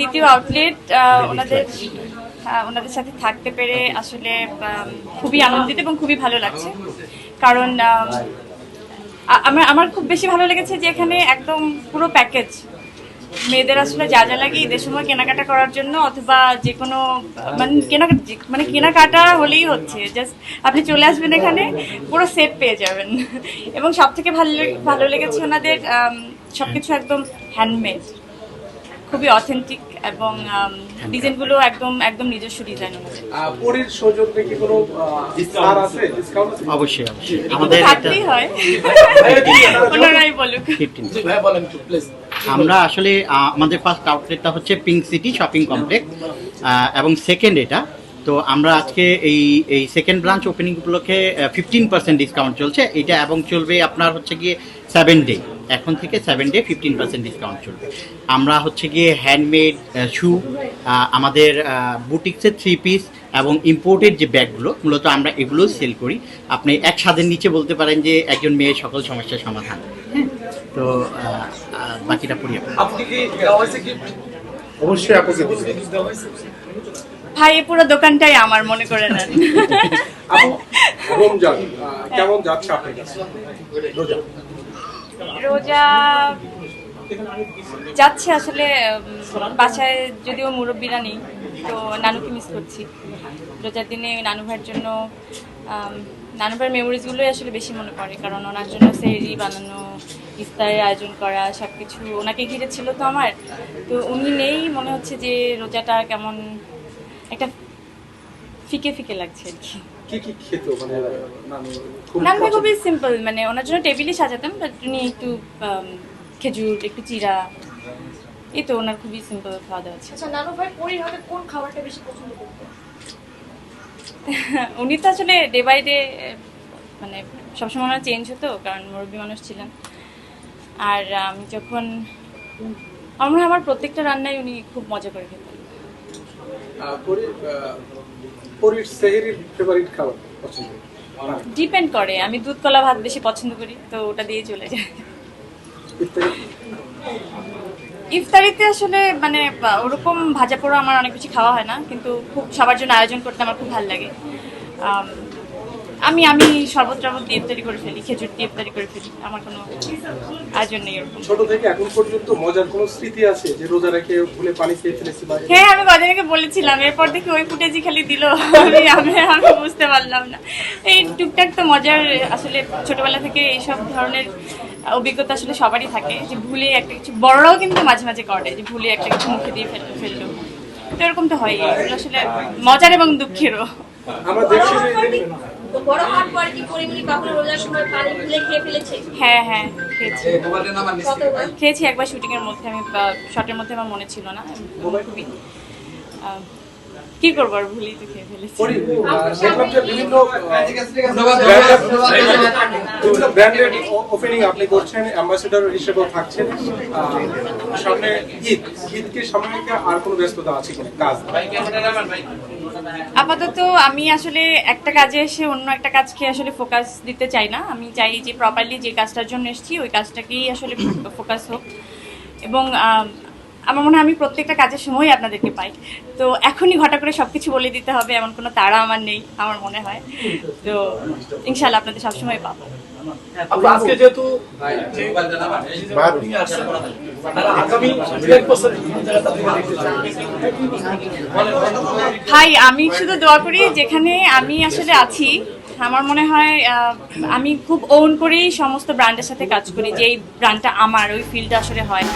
দ্বিতীয় আউটলেট ওনাদের সাথে থাকতে পেরে আসলে খুবই আনন্দিত এবং খুবই ভালো লাগছে। কারণ আমার খুব বেশি ভালো লেগেছে যে এখানে একদম পুরো প্যাকেজ, মেয়েদের আসলে যা যা লাগে ঈদের সময় কেনাকাটা করার জন্য অথবা যে কোনো কেনাকাটা হলেই হচ্ছে, জাস্ট আপনি চলে আসবেন এখানে পুরো সেট পেয়ে যাবেন। এবং সব থেকে ভালো লেগেছে ওনাদের সবকিছু একদম হ্যান্ডমেড, খুবই অথেন্টিক এবং ডিজাইনগুলো একদম নিজস্ব ডিজাইন। পরীর সৌজন্যে কি কোনো ছাড় আছে, ডিসকাউন্ট আছে? অবশ্যই আমাদের থাকতেই হয়, ওনারাই বলুক। ভাই বলেন একটু প্লিজ। আমরা আসলে আমাদের ফার্স্ট আউটলেটটা হচ্ছে পিঙ্ক সিটি শপিং কমপ্লেক্স এবং সেকেন্ড এটা। তো আমরা আজকে এই সেকেন্ড ব্রাঞ্চ ওপেনিং উপলক্ষে 15% ডিসকাউন্ট চলছে এটা, এবং চলবে আপনার হচ্ছে গিয়ে 7 ডে, এখন থেকে 7 ডে 15% ডিসকাউন্ট চলবে। আমরা হচ্ছে গিয়ে হ্যান্ডমেড শু, আমাদের বুটিক্সের 3 পিস এবং ইম্পোর্টেড যে ব্যাগগুলো মূলত আমরা এগুলো সেল করি। আপনি এক ছাদের নিচে বলতে পারেন যে একজন মেয়ের সকল সমস্যার সমাধান। হ্যাঁ, তো বাকিটা পড়ি। আপনি কি দেওয়া হয়েছে কি? অবশ্যই আপনাকে দেওয়া হয়েছে। ভাই পুরো দোকানটাই আমার, মনে করে নেন। রমজান কেমন যাচ্ছে আপনার কাছে? রোজা যাচ্ছে আসলে, বাসায় যদিও মুরব্বীরা নেই, তো নানুকে মিস করছি। রোজার দিনে নানু ভাইয়ের জন্য নানু ভাইয়ের মেমোরিজগুলোই আসলে বেশি মনে পড়ে, কারণ ওনার জন্য সেহরি বানানো, ইফতারের আয়োজন করা, সব কিছু ওনাকে ঘিরে ছিল। তো আমার তো উনি নেই, মনে হচ্ছে যে রোজাটা কেমন একটা ফিকে ফিকে লাগছে আর কি। কি কি খেতো মানে নানু ভাই খুবই সিম্পল, মানে ওনার জন্য টেবিলই সাজাতাম, বাট উনি একটু খেজুর, একটু চিরা, এই তো ওনার খুবই সিম্পল খাওয়া দাওয়া ছিল। আচ্ছা, নানু ভাই পরীর হাতে কোন খাবারটা বেশি পছন্দ করতেন? উনি তো আসলে ডে বাই ডে মানে সবসময় ওনার চেঞ্জ হতো, কারণ মুরব্বী মানুষ ছিলেন। আর আমি যখন আমার প্রত্যেকটা রান্নায় উনি খুব মজা করে খেতেন। পরীর সেহরির ফেভারিট খাবার পছন্দ? ডিপেন্ড করে, আমি দুধ কলা ভাত বেশি পছন্দ করি, তো ওটা দিয়ে চলে যায়। ইফতারিতে আসলে মানে ওরকম ভাজা পোড়া আমার অনেক কিছু খাওয়া হয় না, কিন্তু খুব সবার জন্য আয়োজন করতে আমার খুব ভালো লাগে। আমি শরবত দিয়ে ইফতারি করে ফেলি, খেজুর দিয়ে ইফতারি করে ফেলি, আমার কোনো আয়োজন নেই এরকম। ছোট থেকে এখন পর্যন্ত মজার কোনো স্মৃতি আছে যে রোজা রেখে ভুলে পানি খেয়ে ফেলেছি? হ্যাঁ, আমি কদিন আগে বলেছিলাম, এরপর দেখি ওই ফুটেজি খালি দিল, আমি বুঝতে পারলাম না। এই টুকটাক তো মজার, আসলে ছোটবেলা থেকে এইসব ধরনের অভিজ্ঞতা আসলে সবারই থাকে, যে ভুলে একটা কিছু, বড়রাও কিন্তু মাঝে মাঝে করে যে ভুলে একটা কিছু মুখে দিয়ে ফেললো, তো এরকম তো হয়। এগুলো আসলে মজার এবং দুঃখেরও। আমরা দেখছি বড় হওয়ার পর কি পরিমণি কখনো রোজার সময় পানি ভুলে খেয়ে ফেলেছে? হ্যাঁ, খেয়েছি একবার শুটিং এর মধ্যে, আমি শটের মধ্যে আমার মনে ছিল না, খুবই কি করবো, আর ভুলেই তো খেয়ে ফেলেছি। দেখলাম যে বিভিন্ন ব্র্যান্ডেড ওপেনিং আপনি করছেন, অ্যাম্বাসেডর হিসেবেও থাকছেন। সামনে ঈদকে সামনে রেখে আর কোনো ব্যস্ততা আছে কিনা কাজ? আপাতত আমি আসলে একটা কাজে এসে অন্য একটা কাজকে আসলে ফোকাস দিতে চাই না। আমি চাই যে প্রপারলি যে কাজটার জন্য এসেছি ওই কাজটাকেই আসলে ফোকাস হোক, এবং আমার মনে হয় আমি প্রত্যেকটা কাজের সময় আপনাদেরকে পাই, তো এখনই ঘটা করে সবকিছু বলে দিতে হবে এমন কোনো তাড়া আমার নেই আমার মনে হয়। তো ইনশাআল্লাহ আপনাদের সবসময় পাবো। আজকে যেহেতু ভাই, আমি শুধু দোয়া করি যেখানে আমি আসলে আছি, আমার মনে হয় আমি খুব ওন করেই সমস্ত ব্র্যান্ডের সাথে কাজ করি, যে এই ব্র্যান্ডটা আমার, ওই ফিলটা আসলে হয়।